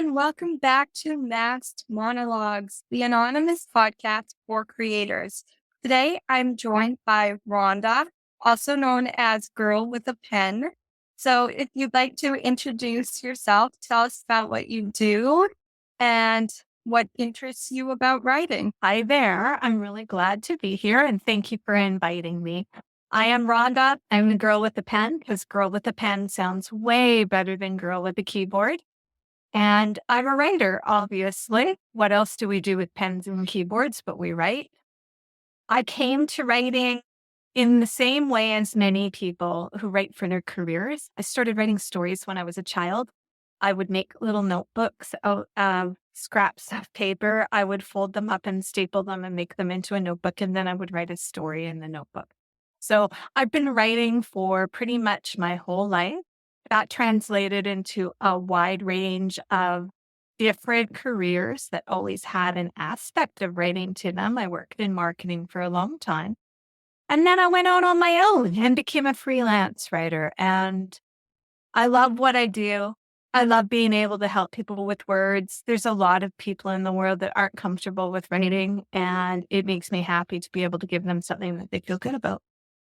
everyone. Welcome back to Masked Monologues, the anonymous podcast for creators. Today, I'm joined by Ronda, also known as Girl with a Pen. So, if you'd like to introduce yourself, tell us about what you do and what interests you about writing. Hi there. I'm really glad to be here and thank you for inviting me. I am Rhonda. I'm the girl with the pen because girl with a pen sounds way better than girl with a keyboard. And I'm a writer, obviously. What else do we do with pens and keyboards but we write? I came to writing in the same way as many people who write for their careers. I started writing stories when I was a child. I would make little notebooks out of scraps of paper. I would fold them up and staple them and make them into a notebook, and then I would write a story in the notebook. So I've been writing for pretty much my whole life. That translated into a wide range of different careers that always had an aspect of writing to them. I worked in marketing for a long time. And then I went out on my own and became a freelance writer. And I love what I do. I love being able to help people with words. There's a lot of people in the world that aren't comfortable with writing, and it makes me happy to be able to give them something that they feel good about.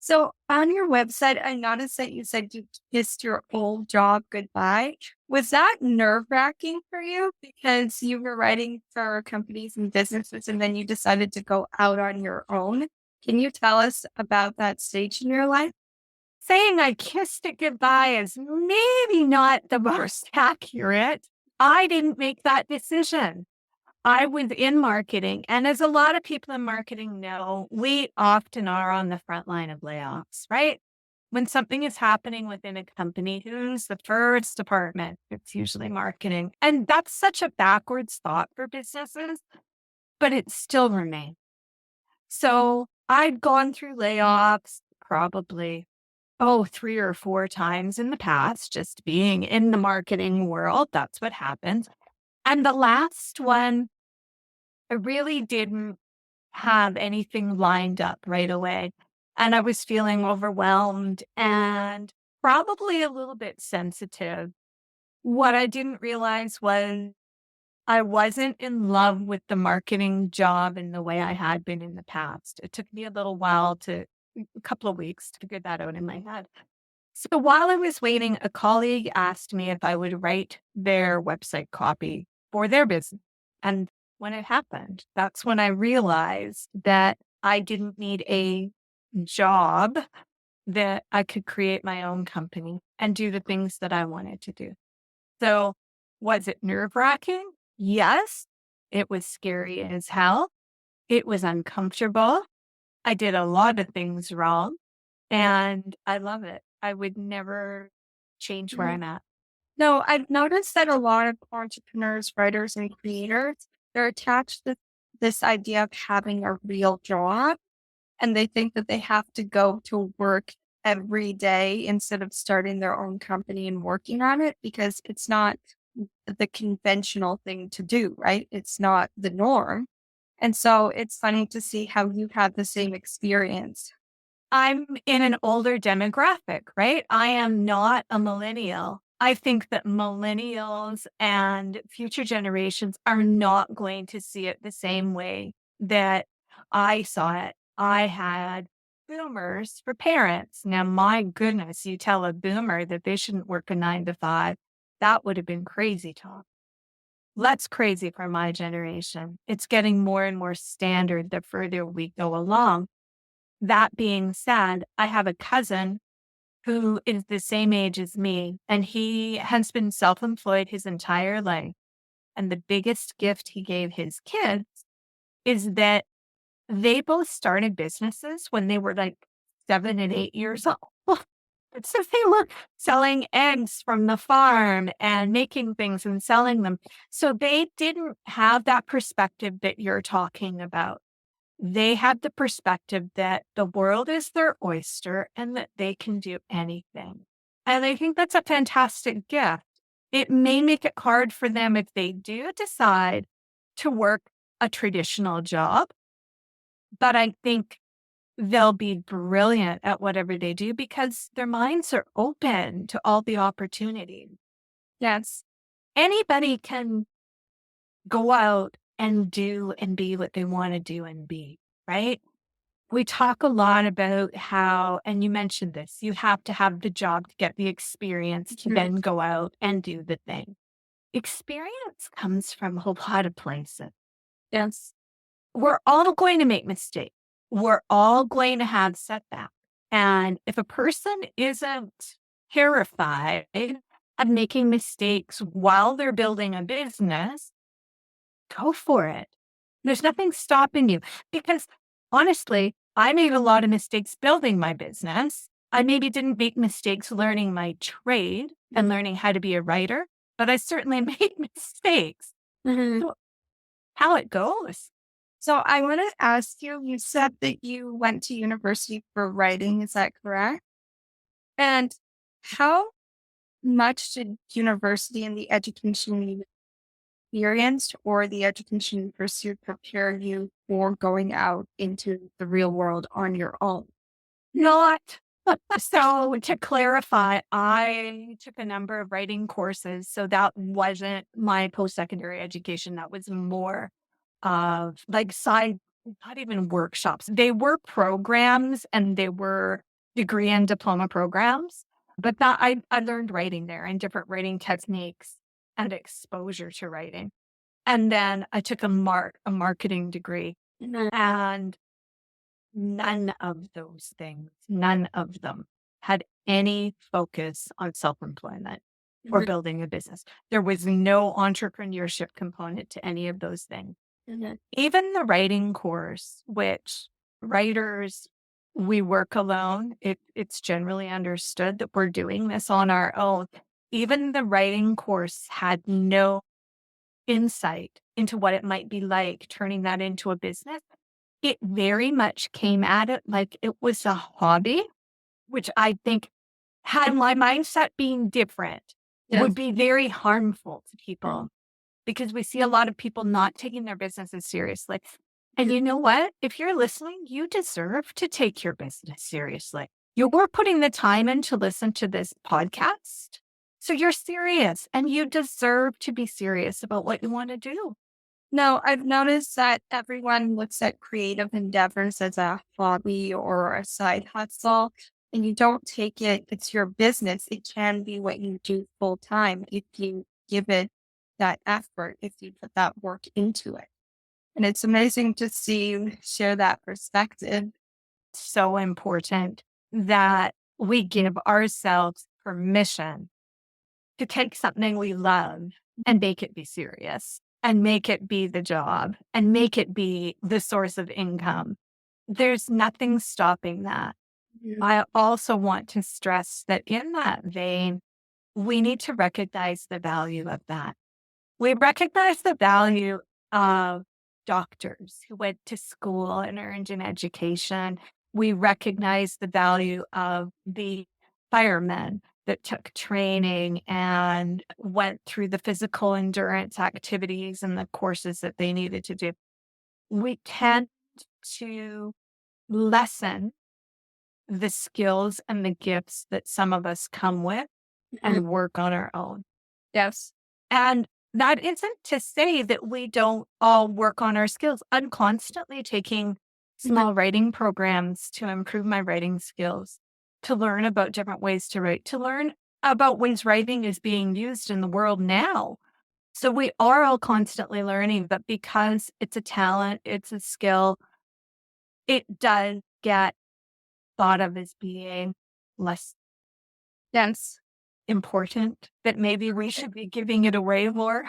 So, on your website, I noticed that you said you kissed your old job goodbye. Was that nerve-wracking for you because you were writing for companies and businesses and then you decided to go out on your own? Can you tell us about that stage in your life? Saying I kissed it goodbye is maybe not the most accurate. I didn't make that decision. I was in marketing, and as a lot of people in marketing know, we often are on the front line of layoffs, right? When something is happening within a company, who's the first department? It's usually marketing. And that's such a backwards thought for businesses, but it still remains. So I'd gone through layoffs probably, 3 or 4 times in the past, just being in the marketing world. That's what happens. And the last one, I really didn't have anything lined up right away. And I was feeling overwhelmed and probably a little bit sensitive. What I didn't realize was I wasn't in love with the marketing job in the way I had been in the past. It took me a couple of weeks to figure that out in my head. So while I was waiting, a colleague asked me if I would write their website copy for their business. And when it happened, that's when I realized that I didn't need a job, that I could create my own company and do the things that I wanted to do. So was it nerve-wracking? Yes. It was scary as hell. It was uncomfortable. I did a lot of things wrong, and I love it. I would never change where I'm at. No, I've noticed that a lot of entrepreneurs, writers, and creators, they're attached to this idea of having a real job. And they think that they have to go to work every day instead of starting their own company and working on it because it's not the conventional thing to do, right? It's not the norm. And so it's funny to see how you had the same experience. I'm in an older demographic, right? I am not a millennial. I think that millennials and future generations are not going to see it the same way that I saw it. I had boomers for parents. Now, my goodness, you tell a boomer that they shouldn't work a 9 to 5. That would have been crazy talk. That's crazy for my generation. It's getting more and more standard the further we go along. That being said, I have a cousin who is the same age as me, and he has been self-employed his entire life. And the biggest gift he gave his kids is that they both started businesses when they were like 7 and 8 years old. So they were selling eggs from the farm and making things and selling them. So they didn't have that perspective that you're talking about. They had the perspective that the world is their oyster and that they can do anything. And I think that's a fantastic gift. It may make it hard for them if they do decide to work a traditional job, but I think they'll be brilliant at whatever they do because their minds are open to all the opportunities. Yes. Anybody can go out and do and be what they want to do and be, right? We talk a lot about how, and you mentioned this, you have to have the job to get the experience to then go out and do the thing. Experience comes from a whole lot of places. Yes. We're all going to make mistakes. We're all going to have setbacks. And if a person isn't terrified of making mistakes while they're building a business, go for it. There's nothing stopping you because honestly, I made a lot of mistakes building my business. I maybe didn't make mistakes learning my trade and learning how to be a writer, but I certainly made mistakes. So how it goes. So I want to ask you, you said that you went to university for writing. Is that correct? And how much did university and the education you experienced or the education you pursued prepare you for going out into the real world on your own? Not so to clarify, I took a number of writing courses. So that wasn't my post-secondary education. That was more of like side, not even workshops. They were programs and they were degree and diploma programs. But that I learned writing there and different writing techniques and exposure to writing. And then I took a marketing degree. And none of those things, none of them had any focus on self-employment or building a business. There was no entrepreneurship component to any of those things. Even the writing course, which writers, we work alone. It's generally understood that we're doing this on our own. Even the writing course had no insight into what it might be like turning that into a business. It very much came at it like it was a hobby, which I think had my mindset being different would be very harmful to people because we see a lot of people not taking their businesses seriously. And you know what? If you're listening, you deserve to take your business seriously. You're putting the time in to listen to this podcast. So you're serious and you deserve to be serious about what you want to do. No, I've noticed that everyone looks at creative endeavors as a hobby or a side hustle, and you don't take it, it's your business. It can be what you do full time if you give it that effort, if you put that work into it. And it's amazing to see you share that perspective. So important that we give ourselves permission to take something we love and make it be serious and make it be the job and make it be the source of income. There's nothing stopping that. I also want to stress that in that vein, we need to recognize the value of that. We recognize the value of doctors who went to school and earned an education. We recognize the value of the firemen that took training and went through the physical endurance activities and the courses that they needed to do. We tend to lessen the skills and the gifts that some of us come with and work on our own. Yes. And that isn't to say that we don't all work on our skills. I'm constantly taking small writing programs to improve my writing skills, to learn about different ways to write, to learn about ways writing is being used in the world now. So we are all constantly learning, but because it's a talent, it's a skill, it does get thought of as being less Yes. important, that maybe we should be giving it away more.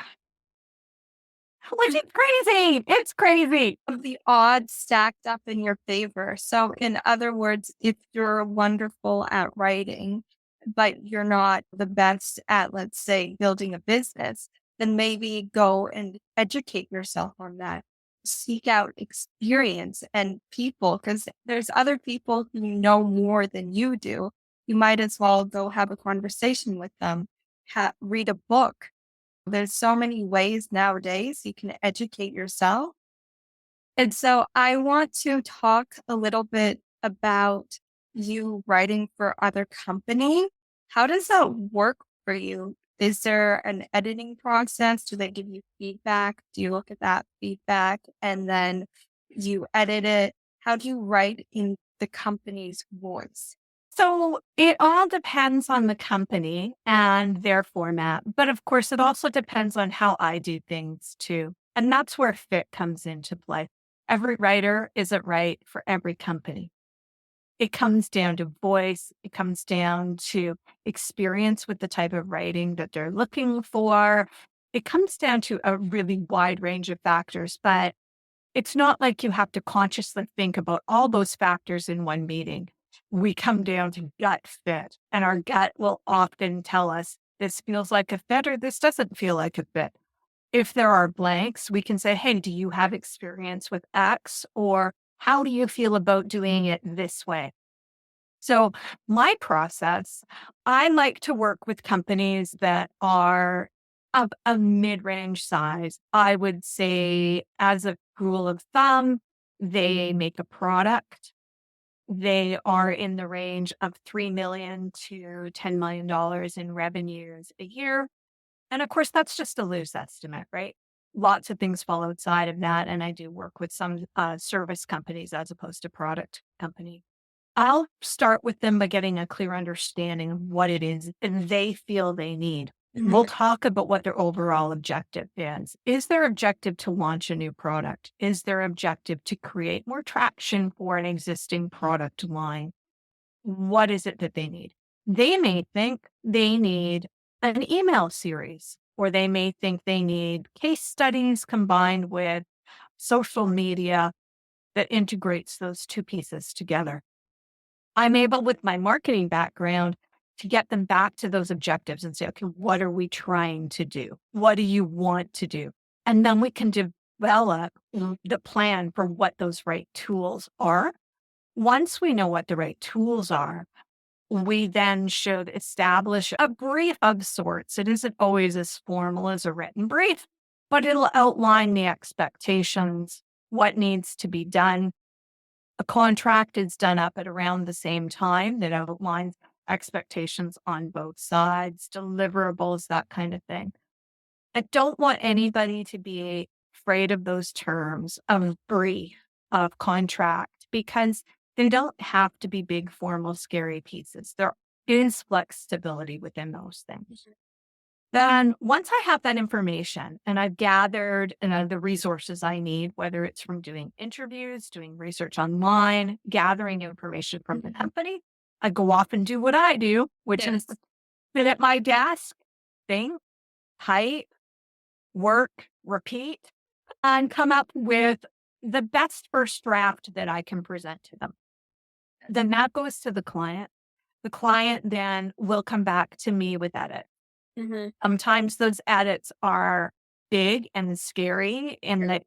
Which is crazy. It's crazy. The odds stacked up in your favor. So, in other words, if you're wonderful at writing, but you're not the best at, let's say, building a business, then maybe go and educate yourself on that. Seek out experience and people, because there's other people who know more than you do. You might as well go have a conversation with them, read a book. There's so many ways nowadays you can educate yourself. And so I want to talk a little bit about you writing for other company. How does that work for you? Is there an editing process? Do they give you feedback? Do you look at that feedback and then you edit it? How do you write in the company's voice? So it all depends on the company and their format. But of course, it also depends on how I do things too. And that's where fit comes into play. Every writer isn't right for every company. It comes down to voice, it comes down to experience with the type of writing that they're looking for. It comes down to a really wide range of factors, but it's not like you have to consciously think about all those factors in one meeting. We come down to gut fit, and our gut will often tell us this feels like a fit or this doesn't feel like a fit. If there are blanks, we can say, hey, do you have experience with X? Or how do you feel about doing it this way? So, my process, I like to work with companies that are of a mid range size. I would say, as a rule of thumb, they make a product. They are in the range of $3 million to $10 million in revenues a year. And of course, that's just a loose estimate, right? Lots of things fall outside of that. And I do work with some service companies as opposed to product companies. I'll start with them by getting a clear understanding of what it is and they feel they need. We'll talk about what their overall objective is. Is their objective to launch a new product? Is their objective to create more traction for an existing product line? What is it that they need? They may think they need an email series, or they may think they need case studies combined with social media that integrates those two pieces together. I'm able, with my marketing background, to get them back to those objectives and say, okay, what are we trying to do? What do you want to do? And then we can develop the plan for what those right tools are. Once we know what the right tools are, we then should establish a brief of sorts. It isn't always as formal as a written brief, but it'll outline the expectations, what needs to be done. A contract is done up at around the same time that outlines expectations on both sides, deliverables, that kind of thing. I don't want anybody to be afraid of those terms of brief, of contract, because they don't have to be big, formal, scary pieces. There is flexibility within those things. Then once I have that information and I've gathered the resources I need, whether it's from doing interviews, doing research online, gathering information from the company, I go off and do what I do, which is sit at my desk, think, type, work, repeat, and come up with the best first draft that I can present to them. Then that goes to the client. The client then will come back to me with edits. Sometimes those edits are big and scary and that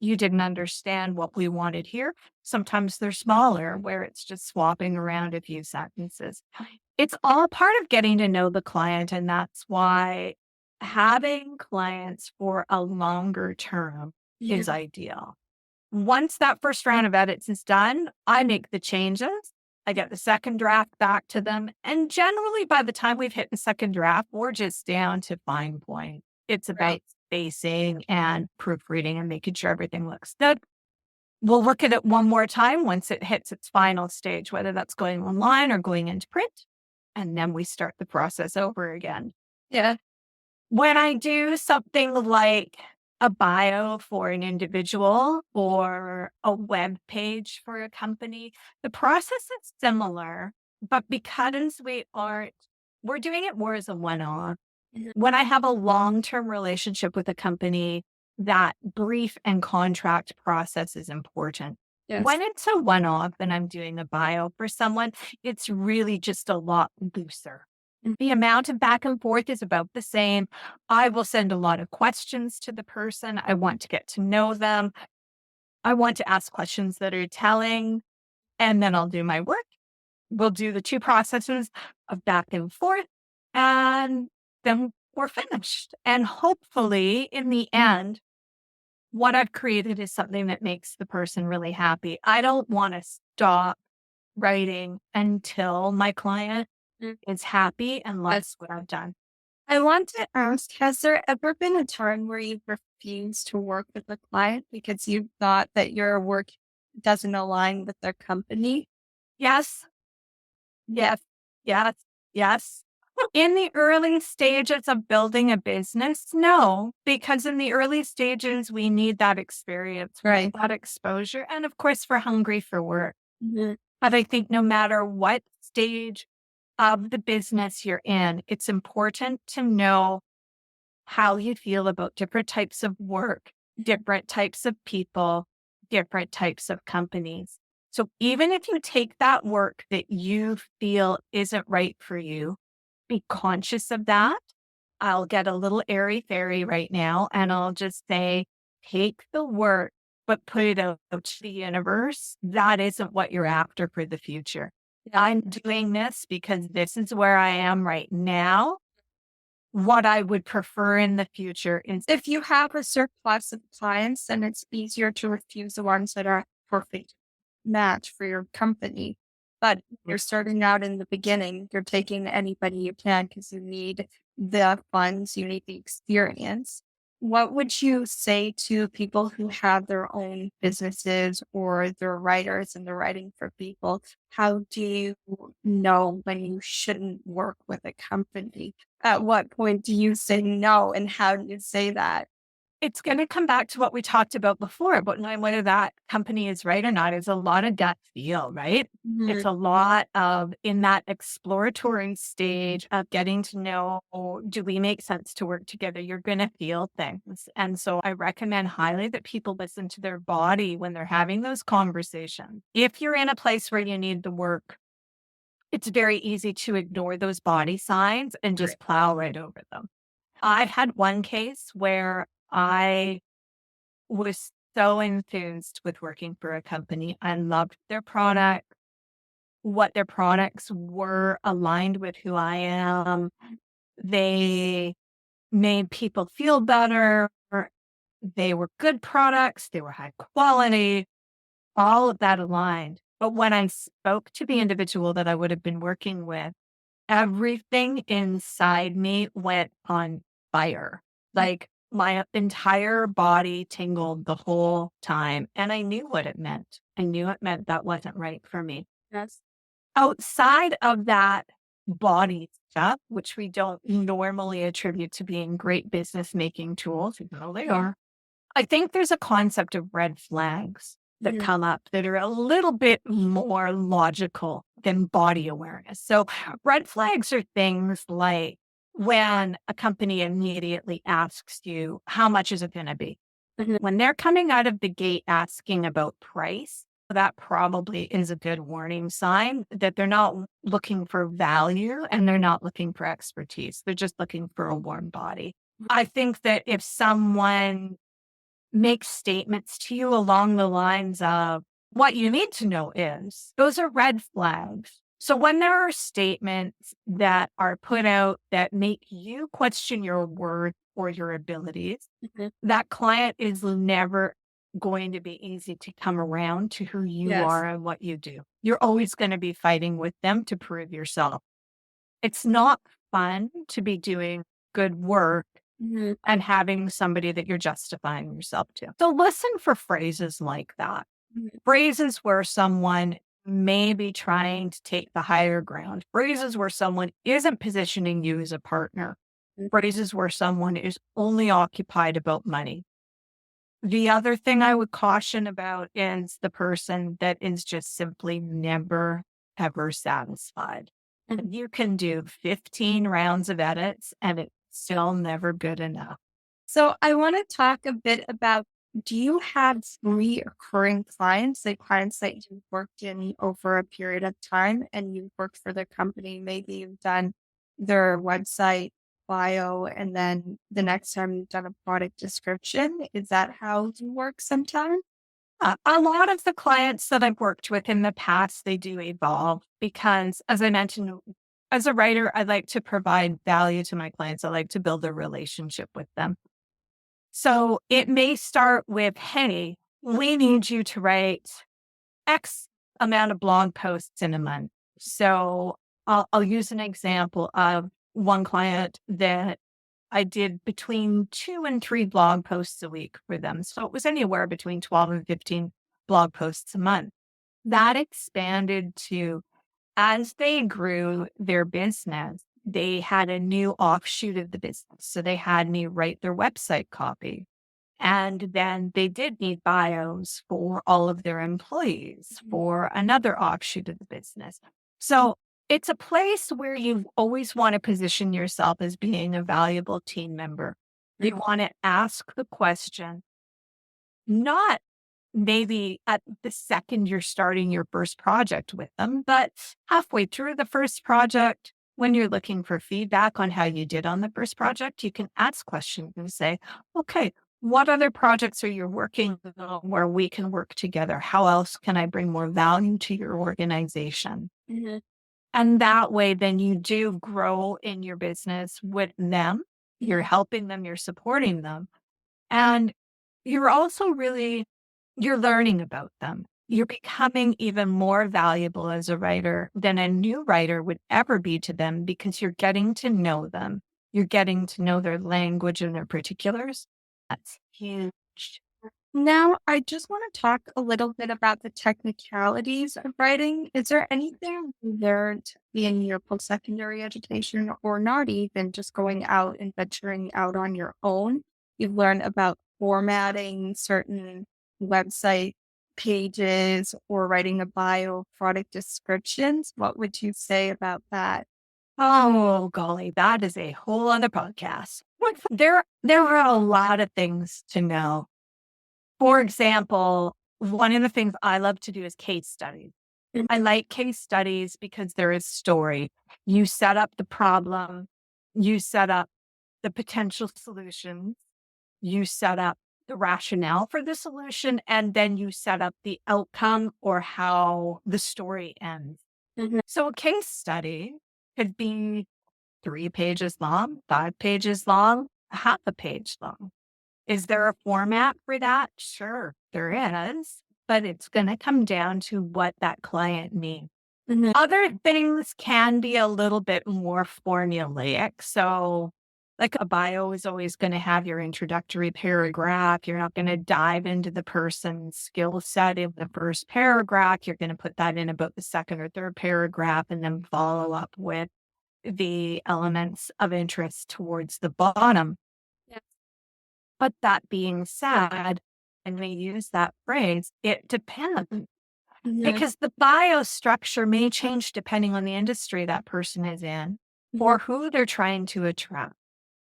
you didn't understand what we wanted here. Sometimes they're smaller where it's just swapping around a few sentences. It's all part of getting to know the client. And that's why having clients for a longer term is ideal. Once that first round of edits is done, I make the changes. I get the second draft back to them. And generally, by the time we've hit the second draft, we're just down to fine point. It's about spacing and proofreading and making sure everything looks good. We'll look at it one more time once it hits its final stage, whether that's going online or going into print. And then we start the process over again. Yeah. When I do something like a bio for an individual or a web page for a company, the process is similar, but because we're doing it more as a one-off. When I have a long-term relationship with a company, that brief and contract process is important. Yes. When it's a one-off and I'm doing a bio for someone, it's really just a lot looser. The amount of back and forth is about the same. I will send a lot of questions to the person. I want to get to know them. I want to ask questions that are telling, and then I'll do my work. We'll do the two processes of back and forth, and then we're finished. And hopefully, in the end, what I've created is something that makes the person really happy. I don't want to stop writing until my client is happy and loves what I've done. I want to ask, has there ever been a time where you refused to work with a client because you thought that your work doesn't align with their company? Yes, yes, yes, yes. In the early stages of building a business, no, because in the early stages, we need that experience, we Right. need that exposure. And of course, we're hungry for work. Mhm. But I think no matter what stage of the business you're in, it's important to know how you feel about different types of work, different types of people, different types of companies. So even if you take that work that you feel isn't right for you, be conscious of that. I'll get a little airy fairy right now and I'll just say, take the work, but put it out to the universe. That isn't what you're after for the future. I'm doing this because this is where I am right now. What I would prefer in the future is If you have a surplus of clients, then it's easier to refuse the ones that are perfect match for your company. But you're starting out in the beginning, you're taking anybody you can because you need the funds, you need the experience. What would you say to people who have their own businesses or they're writers and they're writing for people? How do you know when you shouldn't work with a company? At what point do you say no, and how do you say that? it's going to come back to what we talked about before, but knowing whether that company is right or not is a lot of gut feel, right? It's Mhm. a lot of in that exploratory stage of getting to know, do we make sense to work together? You're going to feel things. And so I recommend highly that people listen to their body when they're having those conversations. If you're in a place where you need the work, it's very easy to ignore those body signs and just plow right over them. I've had one case where I was so enthused with working for a company. I loved their product, what their products were aligned with who I am. They made people feel better. They were good products, they were high quality, all of that aligned. But when I spoke to the individual that I would have been working with, everything inside me went on fire. Like my entire body tingled the whole time. And I knew what it meant. I knew it meant that wasn't right for me. Yes. Outside of that body stuff, which we don't normally attribute to being great business making tools, even though they are, I think there's a concept of red flags that Mhm. come up that are a little bit more logical than body awareness. So, red flags are things like when a company immediately asks you, how much is it going to be? Mhm. When they're coming out of the gate asking about price, that probably is a good warning sign that they're not looking for value and they're not looking for expertise. They're just looking for a warm body. I think that if someone make statements to you along the lines of what you need to know is those are red flags. So when there are statements that are put out that make you question your worth or your abilities, Mhm. that client is never going to be easy to come around to who you Yes. are and what you do. You're always going to be fighting with them to prove yourself. It's not fun to be doing good work Mhm. and having somebody that you're justifying yourself to. So listen for phrases like that. Mhm. Phrases where someone may be trying to take the higher ground. Phrases where someone isn't positioning you as a partner. Phrases where someone is only occupied about money. The other thing I would caution about is the person that is just simply never, ever satisfied. Mhm. You can do 15 rounds of edits and it's still never good enough. So I want to talk a bit about, do you have recurring clients, like clients that you've worked in over a period of time and you've worked for the company? Maybe you've done their website bio and then the next time you've done a product description. Is that how you work sometimes? A lot of the clients that I've worked with in the past, they do evolve because, as I mentioned, as a writer, I like to provide value to my clients. I like to build a relationship with them. So it may start with, hey, we need you to write X amount of blog posts in a month. So I'll use an example of one client that I did between 2 and 3 blog posts a week for them. So it was anywhere between 12 and 15 blog posts a month. That expanded to, as they grew their business, they had a new offshoot of the business. So they had me write their website copy. And then they did need bios for all of their employees for another offshoot of the business. So it's a place where you always want to position yourself as being a valuable team member. You want to ask the question, not maybe at the second you're starting your first project with them, but halfway through the first project, when you're looking for feedback on how you did on the first project, you can ask questions and say, okay, what other projects are you working on where we can work together? How else can I bring more value to your organization? And that way, then you do grow in your business with them. You're helping them, you're supporting them. And you're also really you're learning about them. You're becoming even more valuable as a writer than a new writer would ever be to them because you're getting to know them. You're getting to know their language and their particulars. That's huge. Now, I just want to talk a little bit about the technicalities of writing. Is there anything you learned in your post-secondary education or not even just going out and venturing out on your own? You've learned about formatting certain website pages or writing a bio, product descriptions. What would you say about that? Oh, golly, that is a whole other podcast. There are a lot of things to know. For example, one of the things I love to do is case studies. I like case studies because there is story. You set up the problem, you set up the potential solutions, you set up the rationale for the solution, and then you set up the outcome or how the story ends. So a case study could be 3 pages long, 5 pages long, half a page long. Is there a format for that? Sure, there is, but it's going to come down to what that client needs. Other things can be a little bit more formulaic. So, like a bio is always going to have your introductory paragraph. You're not going to dive into the person's skill set in the first paragraph. You're going to put that in about the second or third paragraph and then follow up with the elements of interest towards the bottom. But that being said, and we use that phrase, it depends because the bio structure may change depending on the industry that person is in or who they're trying to attract.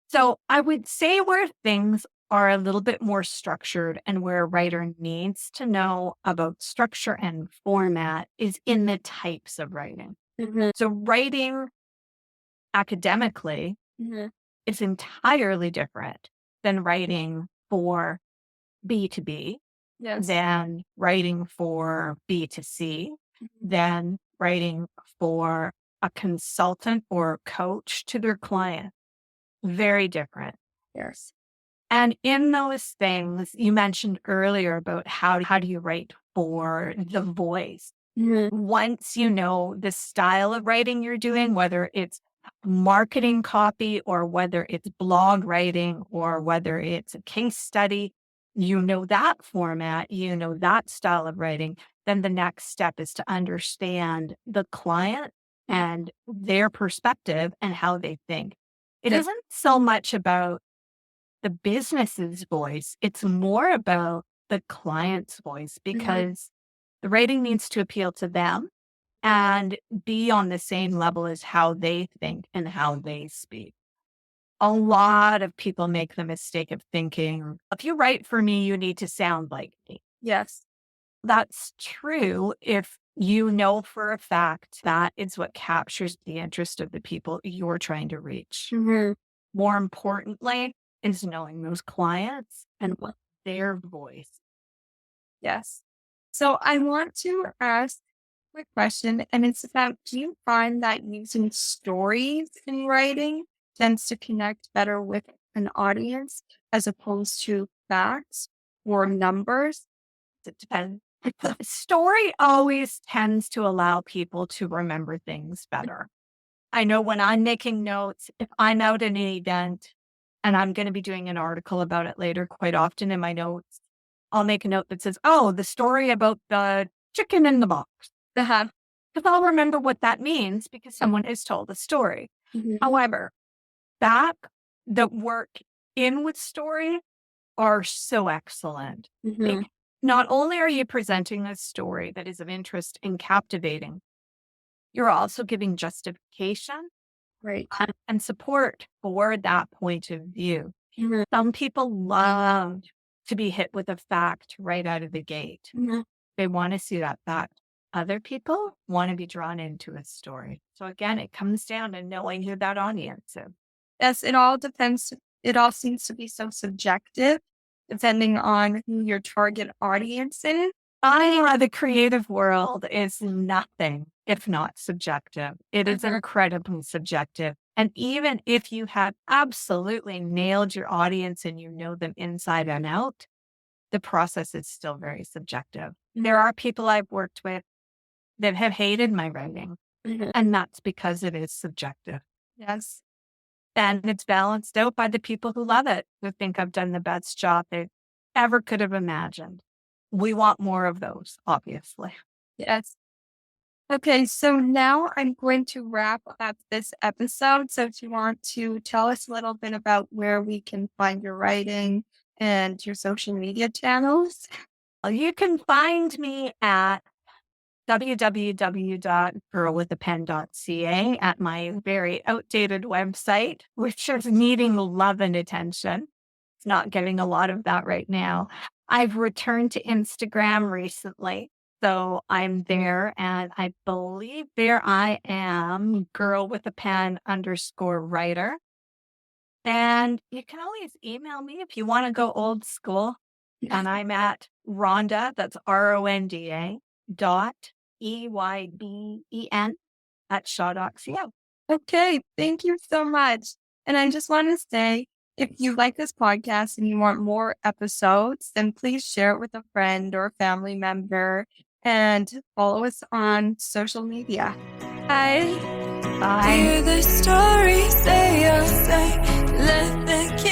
So I would say where things are a little bit more structured and where a writer needs to know about structure and format is in the types of writing. So writing academically is entirely different than writing for B2B, Yes. than writing for B2C, than writing for a consultant or a coach to their client. Very different. Yes. And in those things, you mentioned earlier about how do you write for the voice? Once you know the style of writing you're doing, whether it's marketing copy or whether it's blog writing or whether it's a case study, you know that format, you know that style of writing, then the next step is to understand the client and their perspective and how they think. It Yes. isn't so much about the business's voice, it's more about the client's voice because the writing needs to appeal to them and be on the same level as how they think and how they speak. A lot of people make the mistake of thinking, if you write for me, you need to sound like me. Yes. That's true if you know for a fact that is what captures the interest of the people you're trying to reach. More importantly, is knowing those clients and what their voice. Yes. So I want to ask a quick question, and it's about do you find that using stories in writing tends to connect better with an audience as opposed to facts or numbers? It depends. The story always tends to allow people to remember things better. I know when I'm making notes, if I'm out in an event and I'm going to be doing an article about it later, quite often in my notes, I'll make a note that says, oh, the story about the chicken in the box. Uh-huh. Because I'll remember what that means because someone has told the story. Mhm. However, back that work in with story are so excellent. Mhm. Not only are you presenting a story that is of interest and captivating, you're also giving justification Right. and support for that point of view. Mhm. Some people love to be hit with a fact right out of the gate. Mhm. They want to see that fact. Other people want to be drawn into a story. So again, it comes down to knowing who that audience is. Yes, it all depends. It all seems to be so subjective, depending on who your target audience is. The creative world is nothing if not subjective. It is incredibly subjective. And even if you have absolutely nailed your audience and you know them inside and out, the process is still very subjective. There are people I've worked with that have hated my writing, Mhm. and that's because it is subjective. Yes. And it's balanced out by the people who love it, who think I've done the best job they ever could have imagined. We want more of those, obviously. Yes. Okay, so now I'm going to wrap up this episode. So, if you want to tell us a little bit about where we can find your writing and your social media channels. You can find me at www.girlwithapen.ca at my very outdated website, which is needing love and attention. It's not getting a lot of that right now. I've returned to Instagram recently. So I'm there, and I believe there I am, girl with a pen _writer. And you can always email me if you want to go old school. And I'm at Ronda, that's RONDA .EYBEN at shaw.co. Okay, thank you so much. And I just want to say, if you like this podcast and you want more episodes, then please share it with a friend or a family member and follow us on social media. Bye. Bye. Hear the stories they are saying. Let the